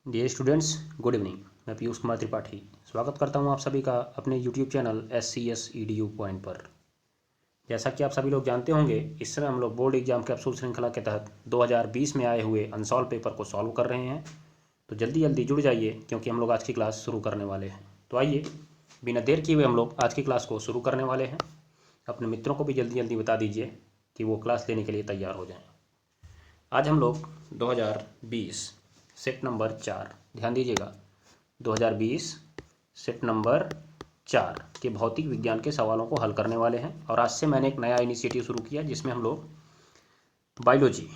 Dear students, good evening. मैं पीयूष कुमार त्रिपाठी स्वागत करता हूं आप सभी का अपने YouTube channel SCS EDU point पर। जैसा कि आप सभी लोग जानते होंगे, इस समय हम लोग बोर्ड एग्जाम कैप्सूल श्रृंखला के तहत 2020 में आए हुए अनसॉल्व पेपर को सॉल्व कर रहे हैं। तो जल्दी जल्दी जुड़ जाइए क्योंकि हम लोग आज की क्लास शुरू करने वाले हैं। तो आइए बिना देर किए हुए हम लोग आज की क्लास को शुरू करने वाले हैं। अपने मित्रों को भी जल्दी जल्दी बता दीजिए कि वो क्लास लेने के लिए तैयार हो जाएँ। आज हम लोग 2020 सेट नंबर 4, ध्यान दीजिएगा, 2020 सेट नंबर 4 के भौतिक विज्ञान के सवालों को हल करने वाले हैं। और आज से मैंने एक नया इनिशिएटिव शुरू किया जिसमें हम लोग बायोलॉजी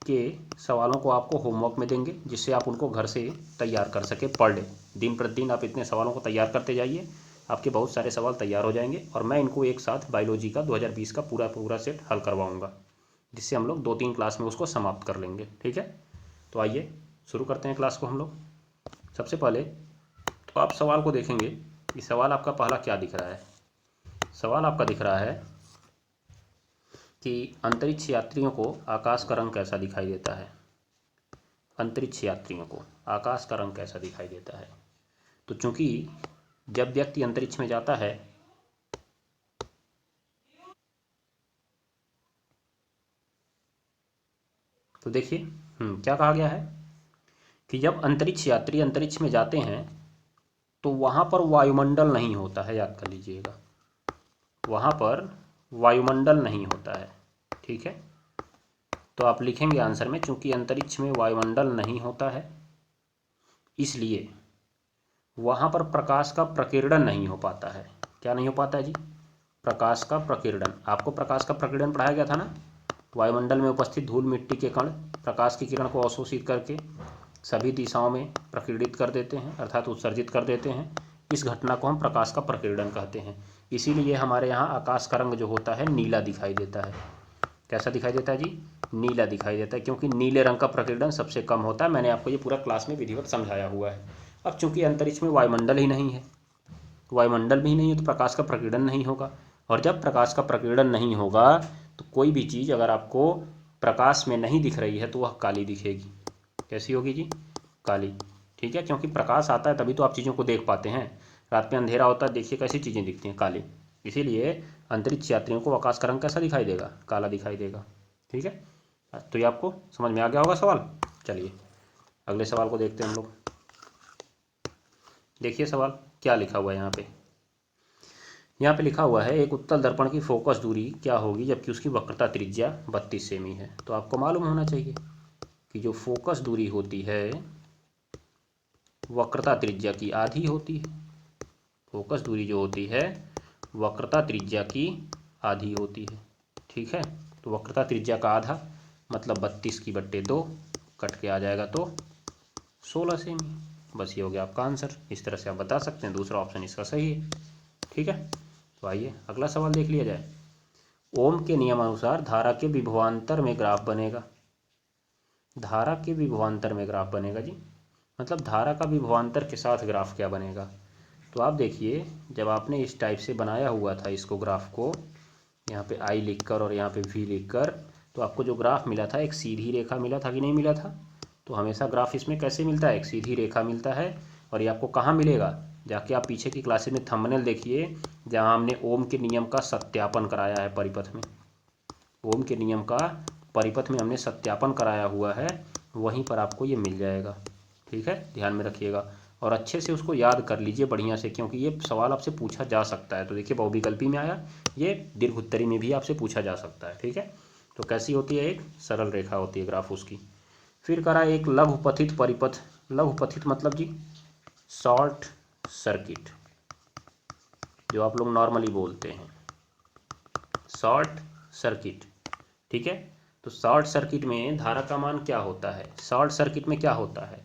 के सवालों को आपको होमवर्क में देंगे, जिससे आप उनको घर से तैयार कर सके। पर डे दिन प्रतिदिन आप इतने सवालों को तैयार करते जाइए, आपके बहुत सारे सवाल तैयार हो जाएंगे और मैं इनको एक साथ बायोलॉजी का 2020 का पूरा सेट हल करवाऊँगा, जिससे हम लोग 2-3 क्लास में उसको समाप्त कर लेंगे। ठीक है, तो आइए शुरू करते हैं क्लास को हम लोग। सबसे पहले तो आप सवाल को देखेंगे कि सवाल आपका पहला क्या दिख रहा है। सवाल आपका दिख रहा है कि अंतरिक्ष यात्रियों को आकाश का रंग कैसा दिखाई देता है। अंतरिक्ष यात्रियों को आकाश का रंग कैसा दिखाई देता है। तो चूंकि जब व्यक्ति अंतरिक्ष में जाता है तो देखिए क्या कहा गया है कि जब अंतरिक्ष यात्री अंतरिक्ष में जाते हैं तो वहाँ पर वायुमंडल नहीं होता है। याद कर लीजिएगा, वहाँ पर वायुमंडल नहीं होता है। ठीक है, तो आप लिखेंगे आंसर में, चूंकि अंतरिक्ष में वायुमंडल नहीं होता है इसलिए वहाँ पर प्रकाश का प्रकीर्णन नहीं हो पाता है। क्या नहीं हो पाता है जी? प्रकाश का प्रकीर्णन। आपको प्रकाश का प्रकीर्णन पढ़ाया गया था ना। वायुमंडल में उपस्थित धूल मिट्टी के कण प्रकाश की किरण को अवशोषित करके सभी दिशाओं में प्रकीर्णित कर देते हैं, अर्थात उत्सर्जित कर देते हैं। इस घटना को हम प्रकाश का प्रकीर्णन कहते हैं। इसीलिए हमारे यहाँ आकाश का रंग जो होता है नीला दिखाई देता है। कैसा दिखाई देता है जी? नीला दिखाई देता है, क्योंकि नीले रंग का प्रकीर्णन सबसे कम होता है। मैंने आपको ये पूरा क्लास में विधिवत समझाया हुआ है। अब चूंकि अंतरिक्ष में वायुमंडल ही नहीं है, वायुमंडल भी नहीं है तो प्रकाश का प्रकीर्णन नहीं होगा। और जब प्रकाश का प्रकीर्णन नहीं होगा तो कोई भी चीज़ अगर आपको प्रकाश में नहीं दिख रही है तो वह काली दिखेगी। कैसी होगी जी? काली। ठीक है, क्योंकि प्रकाश आता है तभी तो आप चीज़ों को देख पाते हैं। रात में अंधेरा होता है, देखिए कैसी चीज़ें दिखती हैं, काली। इसीलिए अंतरिक्ष यात्रियों को आकाश का रंग कैसा दिखाई देगा? काला दिखाई देगा। ठीक है, तो ये आपको समझ में आ गया होगा सवाल। चलिए अगले सवाल को देखते हैं हम लोग। देखिए सवाल क्या लिखा हुआ है यहाँ पे लिखा हुआ है, एक उत्तल दर्पण की फोकस दूरी क्या होगी जबकि उसकी वक्रता त्रिज्या 32 सेमी है। तो आपको मालूम होना चाहिए कि जो फोकस दूरी होती है वक्रता त्रिज्या की आधी होती है। फोकस दूरी जो होती है वक्रता त्रिज्या की आधी होती है। ठीक है, तो वक्रता त्रिज्या का आधा मतलब 32 की बट्टे 2 कट के आ जाएगा तो 16 सेमी। बस ये हो गया आपका आंसर। इस तरह से आप बता सकते हैं, दूसरा ऑप्शन इसका सही है। ठीक है, तो आइए अगला सवाल देख लिया जाए। ओम के नियमानुसार धारा के विभवांतर में ग्राफ बनेगा। धारा के विभवांतर में ग्राफ बनेगा जी, मतलब धारा का विभवांतर के साथ ग्राफ क्या बनेगा। तो आप देखिए, जब आपने इस टाइप से बनाया हुआ था इसको, ग्राफ को यहाँ पे I लिखकर और यहाँ पे V लिखकर, तो आपको जो ग्राफ मिला था एक सीधी रेखा मिला था कि नहीं मिला था। तो हमेशा ग्राफ इसमें कैसे मिलता है? एक सीधी रेखा मिलता है। और ये आपको कहाँ मिलेगा? जाके आप पीछे की क्लासेस में थंबनेल देखिए, जहाँ हमने ओम के नियम का सत्यापन कराया है परिपथ में। ओम के नियम का परिपथ में हमने सत्यापन कराया हुआ है, वहीं पर आपको ये मिल जाएगा। ठीक है, ध्यान में रखिएगा और अच्छे से उसको याद कर लीजिए बढ़िया से, क्योंकि ये सवाल आपसे पूछा जा सकता है। तो देखिए बहुविकल्पी में आया, ये दीर्घ उत्तरी में भी आपसे पूछा जा सकता है। ठीक है, तो कैसी होती है? एक सरल रेखा होती है ग्राफ उसकी। फिर करा एक लघुपथित परिपथ। लघुपथित मतलब जी शॉर्ट सर्किट, जो आप लोग नॉर्मली बोलते हैं शॉर्ट सर्किट। ठीक है, तो शॉर्ट सर्किट में धारा का मान क्या होता है? शॉर्ट सर्किट में क्या होता है?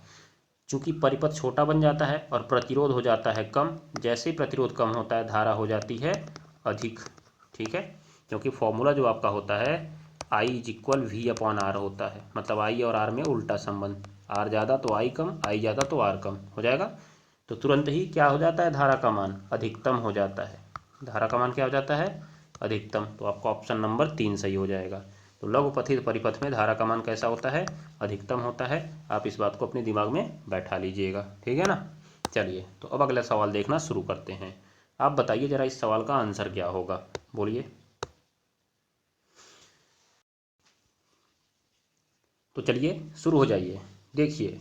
चूंकि परिपथ छोटा बन जाता है और प्रतिरोध हो जाता है कम। जैसे ही प्रतिरोध कम होता है धारा हो जाती है अधिक। ठीक है, क्योंकि फॉर्मूला जो आपका होता है I = V/R होता है, मतलब I और R में उल्टा संबंध। R ज़्यादा तो I कम, I ज़्यादा तो R कम हो जाएगा। तो तुरंत ही क्या हो जाता है? धारा का मान अधिकतम हो जाता है। धारा का मान क्या हो जाता है? अधिकतम। तो आपका ऑप्शन नंबर 3 सही हो जाएगा। तो लघुपथित परिपथ में धारा का मान कैसा होता है, अधिकतम होता है। आप इस बात को अपने दिमाग में बैठा लीजिएगा, ठीक है ना। चलिए तो अब अगला सवाल देखना शुरू करते हैं। आप बताइए जरा इस सवाल का आंसर क्या होगा, बोलिए। तो चलिए शुरू हो जाइए। देखिए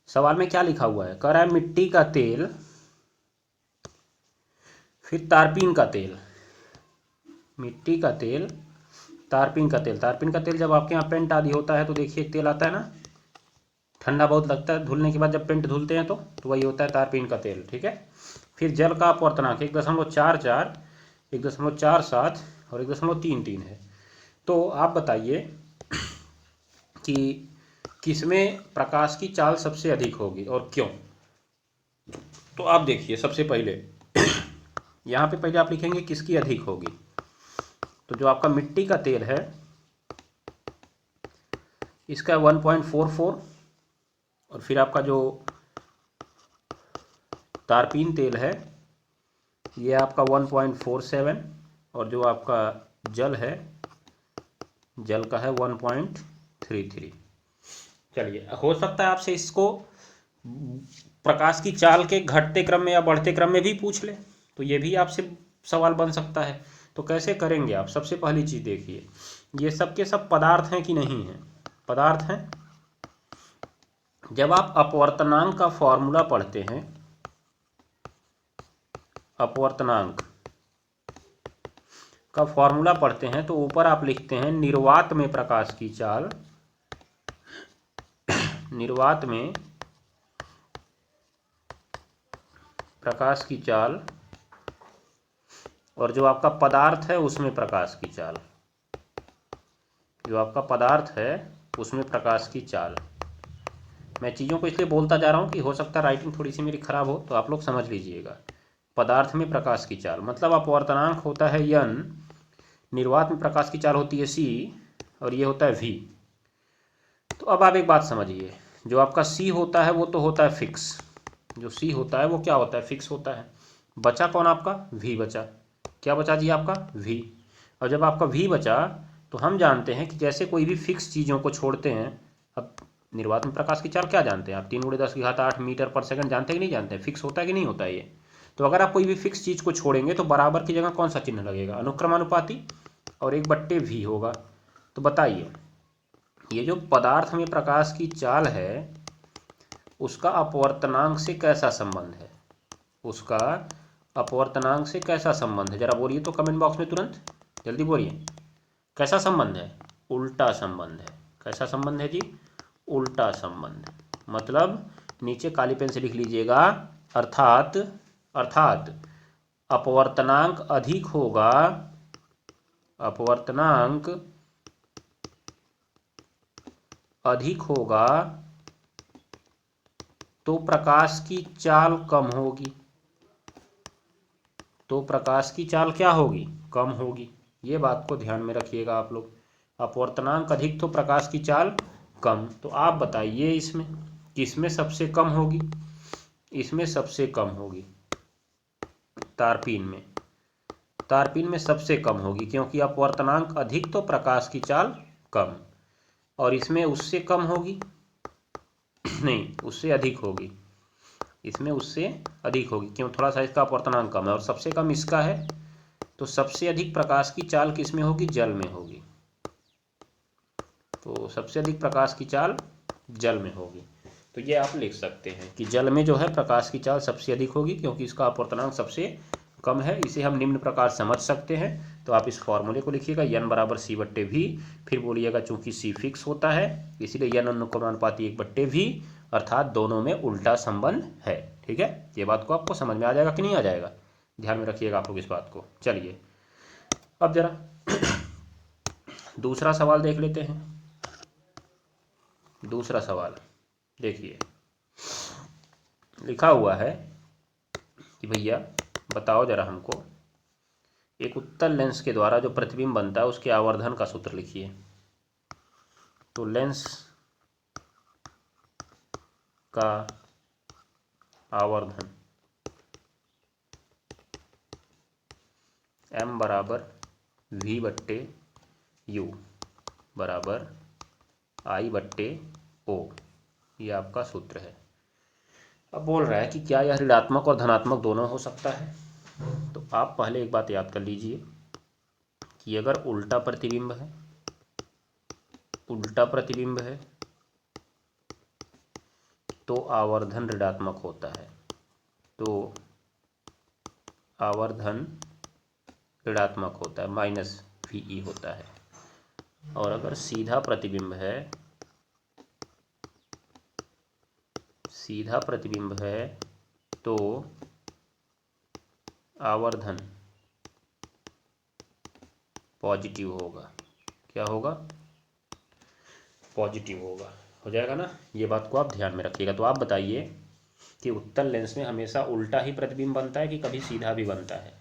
सवाल में क्या लिखा हुआ है, कह रहा है मिट्टी का तेल, फिर तारपीन का तेल, मिट्टी का तेल, तारपीन का तेल। तारपीन का तेल जब आपके यहाँ पेंट आदि होता है तो देखिए एक तेल आता है ना, ठंडा बहुत लगता है धुलने के बाद, जब पेंट धुलते हैं तो वही होता है तारपीन का तेल, ठीक है। फिर जल का अपवर्तनांक 1.44, 1.47 और 1.33 है। तो आप बताइए कि किसमें प्रकाश की चाल सबसे अधिक होगी और क्यों। तो आप देखिए सबसे पहले यहाँ पे पहले आप लिखेंगे किसकी अधिक होगी। तो जो आपका मिट्टी का तेल है इसका 1.44, और फिर आपका जो तारपीन तेल है ये आपका 1.47, और जो आपका जल है, जल का है 1.33। चलिए हो सकता है आपसे इसको प्रकाश की चाल के घटते क्रम में या बढ़ते क्रम में भी पूछ ले, तो ये भी आपसे सवाल बन सकता है। तो कैसे करेंगे आप, सबसे पहली चीज़ देखिए ये सब के सब पदार्थ हैं कि नहीं हैं, पदार्थ हैं। जब आप अपवर्तनांक का फॉर्मूला पढ़ते हैं, अपवर्तनांक का फॉर्मूला पढ़ते हैं तो ऊपर आप लिखते हैं निर्वात में प्रकाश की चाल, निर्वात में प्रकाश की चाल, और जो आपका पदार्थ है उसमें प्रकाश की चाल, जो आपका पदार्थ है उसमें प्रकाश की चाल। मैं चीज़ों को इसलिए बोलता जा रहा हूँ कि हो सकता है राइटिंग थोड़ी सी मेरी खराब हो, तो आप लोग समझ लीजिएगा। पदार्थ में प्रकाश की चाल मतलब अपवर्तनांक होता है n, निर्वात में प्रकाश की चाल होती है c, और ये होता है v। तो अब आप एक बात समझिए, जो आपका c होता है वो तो होता है फिक्स, जो c होता है वो क्या होता है, फिक्स होता है। बचा कौन आपका, v बचा। क्या बचा जी आपका, v। और जब आपका v बचा तो हम जानते हैं कि जैसे कोई भी फिक्स चीज़ों को छोड़ते हैं, अब निर्वात में प्रकाश की चाल क्या जानते हैं आप, 3×10⁸ मीटर पर सेकंड जानते हैं कि नहीं जानते हैं, फिक्स होता है कि नहीं होता है ये। तो अगर आप कोई भी फिक्स चीज़ को छोड़ेंगे तो बराबर की जगह कौन सा चिन्ह लगेगा, अनुक्रमानुपाती, और 1/v होगा। तो बताइए ये जो पदार्थ में प्रकाश की चाल है उसका अपवर्तनांक से कैसा संबंध है, उसका अपवर्तनांक से कैसा संबंध है, जरा बोलिए तो कमेंट बॉक्स में तुरंत जल्दी बोलिए। कैसा संबंध है, उल्टा संबंध है। कैसा संबंध है जी, उल्टा संबंध। मतलब नीचे काली पेन से लिख लीजिएगा, अर्थात अर्थात अपवर्तनांक अधिक होगा, अपवर्तनांक अधिक होगा तो प्रकाश की चाल कम होगी, तो प्रकाश की चाल क्या होगी, कम होगी। ये बात को ध्यान में रखिएगा आप लोग, अपवर्तनांक अधिक तो प्रकाश की चाल कम। तो आप बताइए इसमें किसमें सबसे कम होगी, इसमें सबसे कम होगी तारपीन में, तारपीन में सबसे कम होगी, क्योंकि अपवर्तनांक अधिक तो प्रकाश की चाल कम। और इसमें उससे कम होगी नहीं, उससे अधिक होगी, इसमें उससे अधिक होगी, क्यों, थोड़ा सा इसका अपवर्तनांक कम है, और सबसे कम इसका है। तो सबसे अधिक प्रकाश की चाल किस में होगी, जल में होगी। तो सबसे अधिक प्रकाश की चाल जल में होगी। तो ये आप लिख सकते हैं कि जल में जो है प्रकाश की चाल सबसे अधिक होगी, क्योंकि इसका अपवर्तनांक सबसे कम है। इसे हम निम्न प्रकार समझ सकते हैं। तो आप इस फॉर्मूले को लिखिएगा, n बराबर c/v। फिर बोलिएगा चूंकि c फिक्स होता है इसीलिए n अनुक्रमानुपाती 1/v, अर्थात दोनों में उल्टा संबंध है। ठीक है, ये बात को आपको समझ में आ जाएगा कि नहीं आ जाएगा, ध्यान में रखिएगा आप लोग इस बात को। चलिए अब जरा दूसरा सवाल देख लेते हैं। दूसरा सवाल देखिए, लिखा हुआ है कि भैया बताओ जरा हमको, एक उत्तल लेंस के द्वारा जो प्रतिबिंब बनता है उसके आवर्धन का सूत्र लिखिए। तो लेंस का आवर्धन m बराबर v/u। बराबर I/O, ये आपका सूत्र है। अब बोल रहा है कि क्या यह ऋणात्मक और धनात्मक दोनों हो सकता है। तो आप पहले एक बात याद कर लीजिए कि अगर उल्टा प्रतिबिंब है, उल्टा प्रतिबिंब है तो आवर्धन ऋणात्मक होता है, तो आवर्धन ऋणात्मक होता है, -VE होता है। और अगर सीधा प्रतिबिंब है, सीधा प्रतिबिंब है तो आवर्धन पॉजिटिव होगा। क्या होगा? पॉजिटिव होगा। हो जाएगा ना, ये बात को आप ध्यान में रखिएगा। तो आप बताइए कि उत्तल लेंस में हमेशा उल्टा ही प्रतिबिंब बनता है कि कभी सीधा भी बनता है?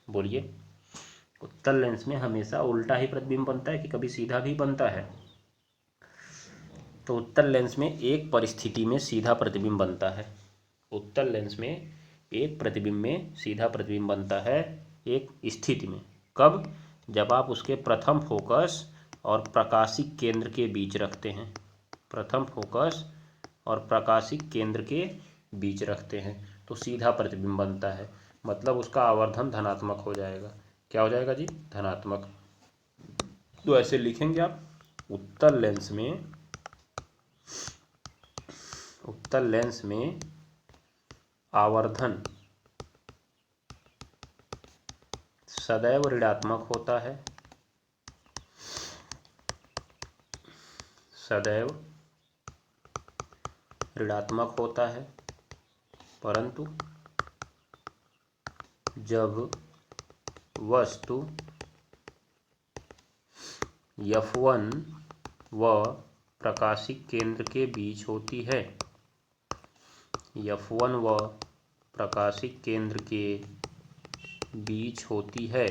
बोलिए, उत्तल लेंस में हमेशा उल्टा ही प्रतिबिंब बनता है कि कभी सीधा भी बनता है? तो उत्तल लेंस में एक परिस्थिति में सीधा प्रतिबिंब बनता है। उत्तल लेंस में एक प्रतिबिंब में सीधा प्रतिबिंब बनता है एक स्थिति में। कब? जब आप उसके प्रथम फोकस और प्रकाशिक केंद्र के बीच रखते हैं। प्रथम फोकस और प्रकाशिक केंद्र के बीच रखते हैं तो सीधा प्रतिबिंब बनता है, मतलब उसका आवर्धन धनात्मक हो जाएगा। क्या हो जाएगा जी? धनात्मक। तो ऐसे लिखेंगे आप, उत्तल लेंस में, उत्तल लेंस में आवर्धन सदैव ऋणात्मक होता है, सदैव ऋणात्मक होता है, परंतु जब वस्तु F1 व प्रकाशिक केंद्र के बीच होती है, F1 व प्रकाशिक केंद्र के बीच होती है,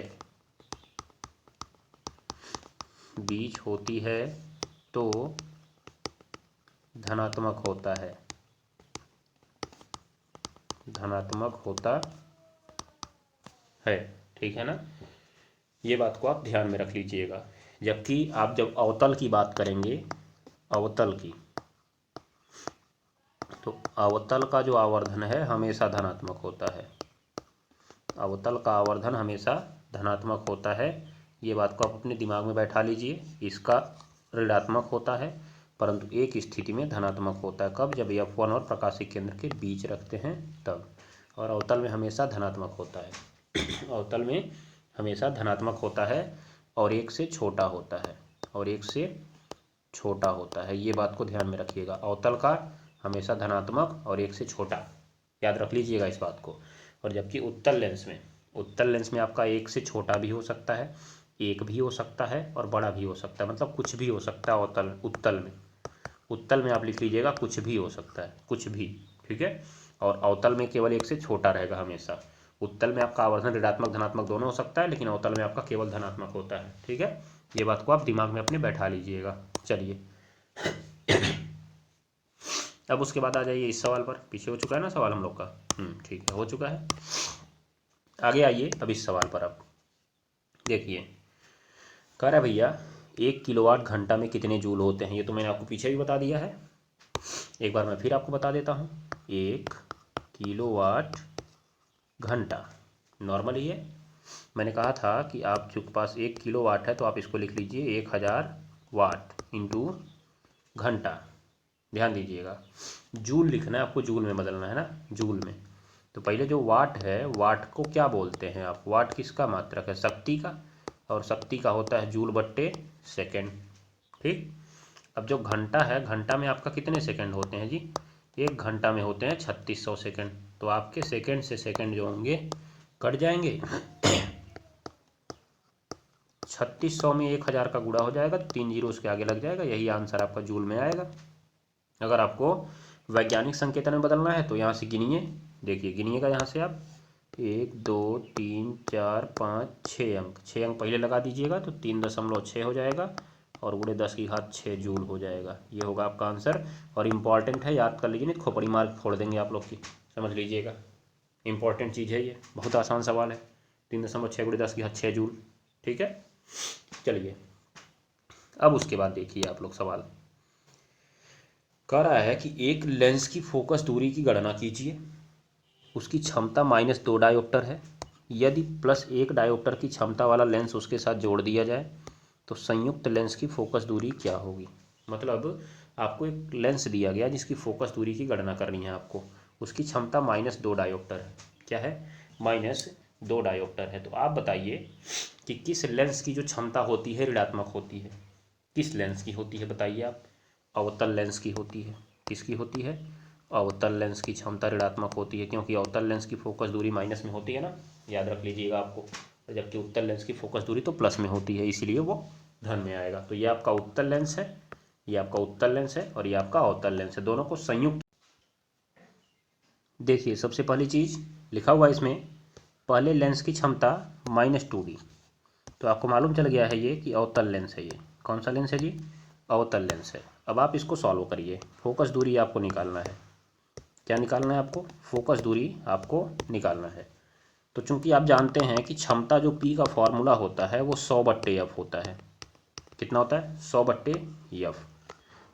बीच होती है तो धनात्मक होता है, धनात्मक होता है। ठीक है ना, ये बात को आप ध्यान में रख लीजिएगा। जबकि आप जब अवतल की बात करेंगे, अवतल की, तो अवतल का जो आवर्धन है हमेशा धनात्मक होता है। अवतल का आवर्धन हमेशा धनात्मक होता है, ये बात को आप अपने दिमाग में बैठा लीजिए। इसका ऋणात्मक होता है परंतु एक स्थिति में धनात्मक होता है। कब? जब F1 और प्रकाशिक केंद्र के बीच रखते हैं तब। और अवतल में हमेशा धनात्मक होता है। अवतल में हमेशा धनात्मक होता है और एक से छोटा होता है, और एक से छोटा होता है। ये बात को ध्यान में रखिएगा, अवतल का हमेशा धनात्मक और एक से छोटा, याद रख लीजिएगा इस बात को। और जबकि उत्तल लेंस में, उत्तल लेंस में आपका एक से छोटा भी हो सकता है, एक भी हो सकता है और बड़ा भी हो सकता है, मतलब कुछ भी हो सकता है अवतल, उत्तल में। उत्तल में आप लिख लीजिएगा कुछ भी हो सकता है, कुछ भी। ठीक है, और अवतल में केवल एक से छोटा रहेगा हमेशा। उत्तल में आपका आवर्धन ऋणात्मक धनात्मक दोनों हो सकता है, लेकिन अवतल में आपका केवल धनात्मक होता है। ठीक है, ये बात को आप दिमाग में अपने बैठा लीजिएगा। चलिए अब उसके बाद आ जाइए इस सवाल पर। पीछे हो चुका है ना सवाल हम लोग का? ठीक है, हो चुका है। आगे आइए अब इस सवाल पर। अब देखिए, कह रहा है भैया 1 किलोवाट घंटा में कितने जूल होते हैं। ये तो मैंने आपको पीछे भी बता दिया है, एक बार मैं फिर आपको बता देता हूँ। 1 किलोवाट घंटा नॉर्मल ही है। मैंने कहा था कि आपके पास 1 किलोवाट है तो आप इसको लिख लीजिए 1000 वाट इंटू घंटा। ध्यान दीजिएगा, जूल लिखना है आपको, जूल में बदलना है ना, जूल में। तो पहले जो वाट है, वाट को क्या बोलते हैं आप? वाट किसका मात्रक है? शक्ति का, और शक्ति का होता है जूल बट्टे सेकेंड। ठीक, अब जो घंटा है, घंटा में आपका कितने सेकंड होते हैं जी? 1 घंटा में होते हैं 3600 सेकंड। तो आपके सेकंड से सेकंड जो होंगे कट जाएंगे। 3600 में 1000 का गुणा हो जाएगा तो 3 जीरो उसके आगे लग जाएगा, यही आंसर आपका जूल में आएगा। अगर आपको वैज्ञानिक संकेतन में बदलना है तो यहाँ से गिनिए, देखिए गिनिएगा यहाँ से आप 1 2 3 4 5 6 अंक, 6 अंक पहले लगा दीजिएगा तो 3.6 हो जाएगा और गुणे 10 की घात 6 जूल हो जाएगा। ये होगा आपका आंसर। और इम्पॉर्टेंट है, याद कर लीजिए, नहीं खोपड़ी मार्क फोड़ देंगे आप लोग की, समझ लीजिएगा। इंपॉर्टेंट चीज़ है ये, बहुत आसान सवाल है। 3.6 गुणे 10 की घात 6 जूल। ठीक है, चलिए अब उसके बाद देखिए आप लोग सवाल कह रहा है कि एक लेंस की फोकस दूरी की गणना कीजिए, उसकी क्षमता -2 डायोप्टर है, यदि +1 डायोप्टर की क्षमता वाला लेंस उसके साथ जोड़ दिया जाए तो संयुक्त लेंस की फोकस दूरी क्या होगी। मतलब आपको एक लेंस दिया गया जिसकी फोकस दूरी की गणना करनी है आपको, उसकी क्षमता -2 डायोप्टर है। क्या है? -2 डायोप्टर है। तो आप बताइए कि किस लेंस की जो क्षमता होती है ऋणात्मक होती है, किस लेंस की होती है बताइए आप। अवतल लेंस की होती है। किसकी होती है? अवतल लेंस की क्षमता ऋणात्मक होती है, क्योंकि अवतल लेंस की फोकस दूरी माइनस में होती है ना, याद रख लीजिएगा आपको, जबकि उत्तल लेंस की फोकस दूरी तो प्लस में होती है, इसलिए वो धन में आएगा। तो ये आपका उत्तल लेंस है, ये आपका उत्तल लेंस है और ये आपका अवतल लेंस है, दोनों को संयुक्त। देखिए सबसे पहली चीज़ लिखा हुआ है इसमें, पहले लेंस की क्षमता -2D, तो आपको मालूम चल गया है ये कि अवतल लेंस है। ये कौन सा लेंस है जी? अवतल लेंस है। अब आप इसको सॉल्व करिए, फोकस दूरी आपको निकालना है। क्या निकालना है आपको? फोकस दूरी आपको निकालना है। तो चूंकि आप जानते हैं कि क्षमता जो P का फॉर्मूला होता है वो 100/F होता है। कितना होता है? 100/F।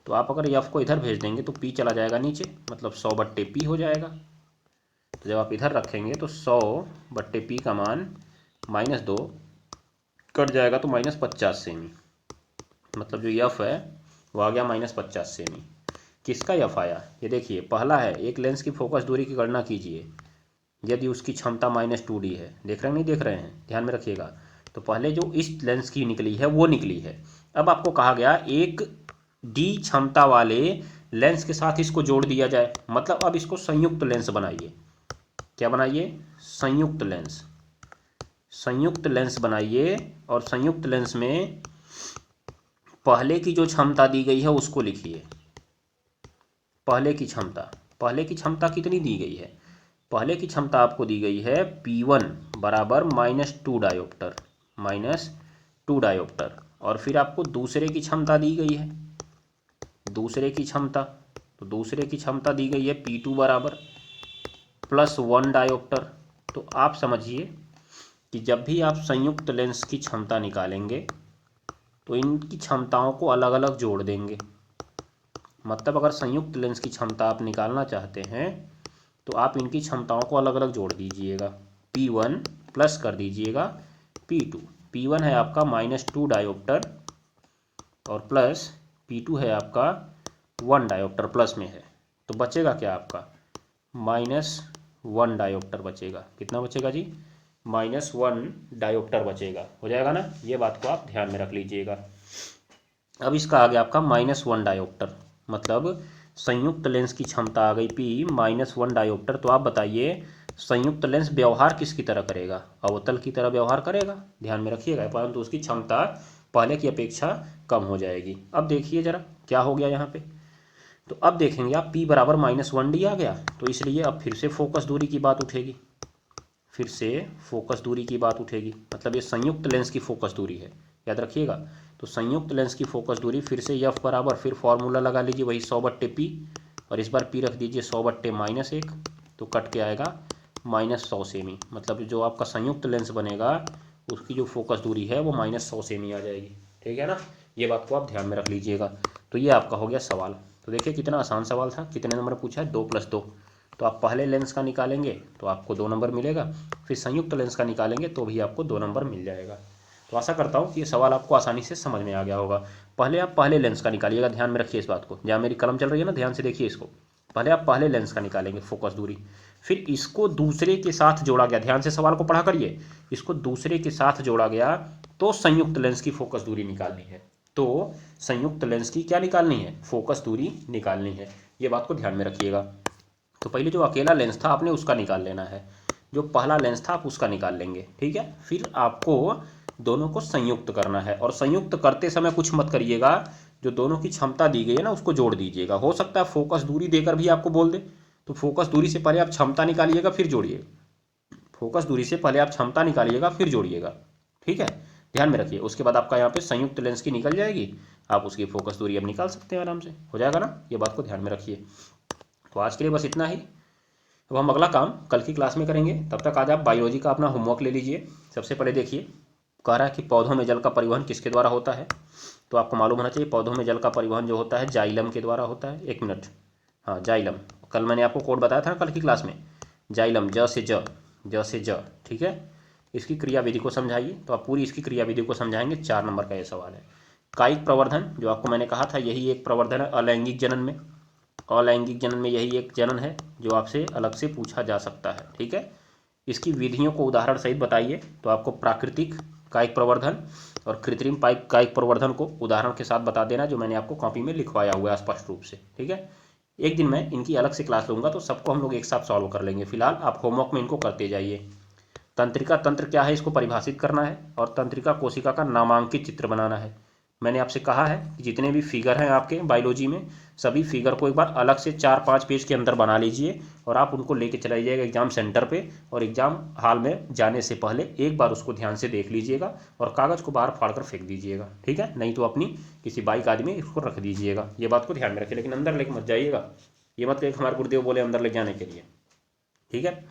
तो आप अगर F को इधर भेज देंगे तो P चला जाएगा नीचे, मतलब 100/P हो जाएगा। तो जब आप इधर रखेंगे तो 100/P का मान -2 कट जाएगा तो -50 सेमी, मतलब जो F है वो आ गया -50 सेमी। किसका F आया? ये देखिए, पहला है एक लेंस की फोकस दूरी की गणना कीजिए यदि उसकी क्षमता -2D है। देख रहे हैं नहीं देख रहे हैं? ध्यान में रखिएगा। तो पहले जो इस लेंस की निकली है वो निकली है। अब आपको कहा गया एक D क्षमता वाले लेंस के साथ इसको जोड़ दिया जाए, मतलब अब इसको संयुक्त लेंस बनाइए। क्या बनाइए? संयुक्त लेंस। संयुक्त लेंस बनाइए और संयुक्त लेंस में पहले की जो क्षमता दी गई है उसको लिखिए। पहले की क्षमता कितनी दी गई है? पहले की क्षमता आपको दी गई है P1 बराबर -2 डायोप्टर, -2 डायोप्टर। और फिर आपको दूसरे की क्षमता दी गई है, दूसरे की क्षमता, तो दूसरे की क्षमता दी गई है P2 बराबर +1 डायोप्टर। तो आप समझिए कि जब भी आप संयुक्त लेंस की क्षमता निकालेंगे तो इनकी क्षमताओं को अलग अलग जोड़ देंगे। मतलब अगर संयुक्त लेंस की क्षमता आप निकालना चाहते हैं तो आप इनकी क्षमताओं को अलग अलग जोड़ दीजिएगा। P1 प्लस कर दीजिएगा P2। P1 है आपका -2 डायोप्टर और प्लस P2 है आपका 1 डायोप्टर, प्लस में है। तो बचेगा क्या आपका? -1 डायोप्टर बचेगा। कितना बचेगा जी? -1 डायोप्टर बचेगा। हो जाएगा ना? ये बात को आप ध्यान में रख लीजिएगा। अब इसका आ गया आपका -1 डायोप्टर, मतलब संयुक्त लेंस की क्षमता आ गई P -1 डायोप्टर। तो आप बताइए संयुक्त लेंस व्यवहार किसकी तरह करेगा? अवतल की तरह व्यवहार करेगा, ध्यान में रखिएगा, परंतु उसकी क्षमता पहले की अपेक्षा कम हो जाएगी। अब देखिए जरा क्या हो गया यहाँ पे। तो अब देखेंगे आप P बराबर -1D आ गया, तो इसलिए अब फिर से फोकस दूरी की बात उठेगी, फिर से फोकस दूरी की बात उठेगी। मतलब ये संयुक्त लेंस की फोकस दूरी है, याद रखिएगा। तो संयुक्त लेंस की फोकस दूरी फिर से F बराबर, फिर फॉर्मूला लगा लीजिए वही 100/P, और इस बार P रख दीजिए 100/-1, तो कट के आएगा -100 सेमी। मतलब जो आपका संयुक्त लेंस बनेगा उसकी जो फोकस दूरी है वो -100 सेमी आ जाएगी। ठीक है ना? ये बात को आप ध्यान में रख लीजिएगा। तो ये आपका हो गया सवाल। तो देखिए कितना आसान सवाल था। कितने नंबर पूछा है? 2 + 2। तो आप पहले लेंस का निकालेंगे तो आपको 2 नंबर मिलेगा, फिर संयुक्त लेंस का निकालेंगे तो भी आपको 2 नंबर मिल जाएगा। तो आशा करता हूँ कि ये सवाल आपको आसानी से समझ में आ गया होगा। पहले आप पहले लेंस का निकालिएगा, ध्यान में रखिए इस बात को। जहाँ मेरी कलम चल रही है ना, ध्यान से देखिए इसको। पहले आप पहले लेंस का निकालेंगे फोकस दूरी, फिर इसको दूसरे के साथ जोड़ा गया, ध्यान से सवाल को पढ़ा करिए, इसको दूसरे के साथ जोड़ा गया तो संयुक्त लेंस की फोकस दूरी निकालनी है। तो संयुक्त लेंस की क्या निकालनी है? फोकस दूरी निकालनी है। ये बात को ध्यान में रखिएगा। तो पहले जो अकेला लेंस था आपने उसका निकाल लेना है, जो पहला लेंस था आप उसका निकाल लेंगे। ठीक है? फिर आपको दोनों को संयुक्त करना है, और संयुक्त करते समय कुछ मत करिएगा, जो दोनों की क्षमता दी गई है ना उसको जोड़ दीजिएगा। हो सकता है फोकस दूरी देकर भी आपको बोल दे, तो फोकस दूरी से पहले आप क्षमता निकालिएगा फिर जोड़िएगा। फोकस दूरी से पहले आप क्षमता निकालिएगा फिर जोड़िएगा। ठीक है? ध्यान में रखिए। उसके बाद आपका यहाँ पे संयुक्त लेंस की निकल जाएगी, आप उसकी फोकस दूरी अब निकाल सकते हैं आराम से। हो जाएगा ना? ये बात को ध्यान में रखिए। तो आज के लिए बस इतना ही। अब हम अगला काम कल की क्लास में करेंगे। तब तक आज आप बायोलॉजी का अपना होमवर्क ले लीजिए। सबसे पहले देखिए, कह रहा है कि पौधों में जल का परिवहन किसके द्वारा होता है, तो आपको मालूम होना चाहिए पौधों में जल का परिवहन जो होता है जाइलम के द्वारा होता है। एक मिनट, हाँ जाइलम, कल मैंने आपको कोड बताया था ना कल की क्लास में, जाइलम, ज से ज, ठीक है। इसकी क्रिया विधि को समझाइए, तो आप पूरी इसकी क्रिया विधि को समझाएंगे। 4 नंबर का ये सवाल है। कायिक प्रवर्धन, जो आपको मैंने कहा था यही एक प्रवर्धन है अलैंगिक जनन में, अलैंगिक जनन में यही एक जनन है जो आपसे अलग से पूछा जा सकता है, ठीक है। इसकी विधियों को उदाहरण सहित बताइए, तो आपको प्राकृतिक कायिक प्रवर्धन और कृत्रिम कायिक प्रवर्धन को उदाहरण के साथ बता देना, जो मैंने आपको कॉपी में लिखवाया हुआ है स्पष्ट रूप से, ठीक है। एक दिन मैं इनकी अलग से क्लास लूँगा तो सबको हम लोग एक साथ सॉल्व कर लेंगे। फिलहाल आप होमवर्क में इनको करते जाइए। तंत्रिका तंत्र क्या है इसको परिभाषित करना है, और तंत्रिका कोशिका का नामांकित चित्र बनाना है। मैंने आपसे कहा है कि जितने भी फिगर हैं आपके बायोलॉजी में, सभी फिगर को एक बार अलग से 4-5 पेज के अंदर बना लीजिए, और आप उनको लेके चले जाइएगा एग्जाम सेंटर पे, और एग्जाम हॉल में जाने से पहले एक बार उसको ध्यान से देख लीजिएगा, और कागज़ को बाहर फाड़ कर फेंक दीजिएगा, ठीक है। नहीं तो अपनी किसी बाइक आदि में इसको रख दीजिएगा, ये बात को ध्यान में रखिए, लेकिन अंदर लेके मत जाइएगा, ये मत लेके हमारे गुरुदेव बोले अंदर ले जाने के लिए, ठीक है।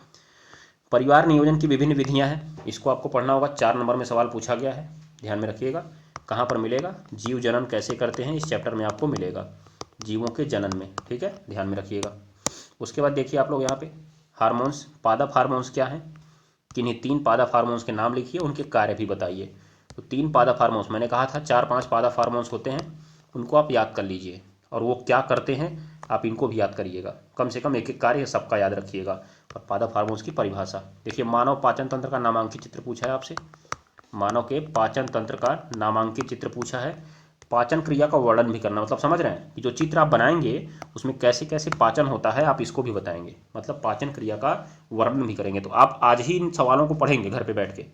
परिवार नियोजन की विभिन्न विधियां हैं, इसको आपको पढ़ना होगा। 4 नंबर में सवाल पूछा गया है, ध्यान में रखिएगा। कहाँ पर मिलेगा, जीव जनन कैसे करते हैं, इस चैप्टर में आपको मिलेगा, जीवों के जनन में, ठीक है, ध्यान में रखिएगा। उसके बाद देखिए आप लोग यहाँ पे हार्मोन्स, पादप हार्मोन्स क्या हैं, किन्हीं 3 पादप हार्मोन्स के नाम लिखिए, उनके कार्य भी बताइए। तो 3 पादप हार्मोन्स मैंने कहा था, 4-5 पादप हार्मोन्स होते हैं, उनको आप याद कर लीजिए, और वो क्या करते हैं आप इनको भी याद करिएगा, कम से कम एक एक कार्य सबका याद रखिएगा। और पादप हार्मोन्स की परिभाषा देखिए, मानव पाचन तंत्र का नामांकित चित्र पूछा है आपसे, मानव के पाचन तंत्र का नामांकित चित्र पूछा है। पाचन क्रिया का वर्णन भी करना, मतलब समझ रहे हैं कि जो चित्र आप बनाएंगे उसमें कैसे कैसे पाचन होता है आप इसको भी बताएंगे, मतलब पाचन क्रिया का वर्णन भी करेंगे। तो आप आज ही इन सवालों को पढ़ेंगे घर पे बैठ के,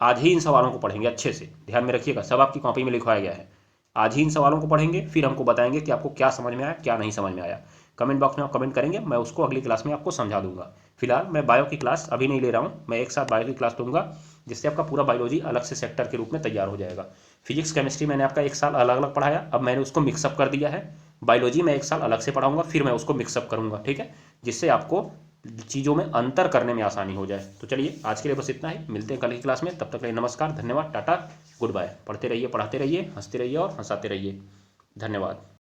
आज ही इन सवालों को पढ़ेंगे अच्छे से, ध्यान में रखिएगा, सब आपकी कॉपी में लिखवाया गया है। आज ही इन सवालों को पढ़ेंगे, फिर हमको बताएंगे कि आपको क्या समझ में आया क्या नहीं समझ में आया। कमेंट बॉक्स में आप कमेंट करेंगे, मैं उसको अगली क्लास में आपको समझा दूंगा। फिलहाल मैं बायो की क्लास अभी नहीं ले रहा हूँ, मैं एक साथ बायो की क्लास लूँगा, जिससे आपका पूरा बायोलॉजी अलग से सेक्टर के रूप में तैयार हो जाएगा। फिजिक्स केमिस्ट्री मैंने आपका 1 साल अलग अलग पढ़ाया, अब मैंने उसको मिक्सअप कर दिया है। बायोलॉजी मैं 1 साल अलग से पढ़ाऊंगा, फिर मैं उसको मिक्सअप करूंगा, ठीक है, जिससे आपको चीज़ों में अंतर करने में आसानी हो जाए। तो चलिए आज के लिए बस इतना ही, मिलते हैं कल की क्लास में, तब तक के लिए नमस्कार, धन्यवाद, टाटा, गुड बाय। पढ़ते रहिए, पढ़ाते रहिए, हंसते रहिए और हंसाते रहिए। धन्यवाद।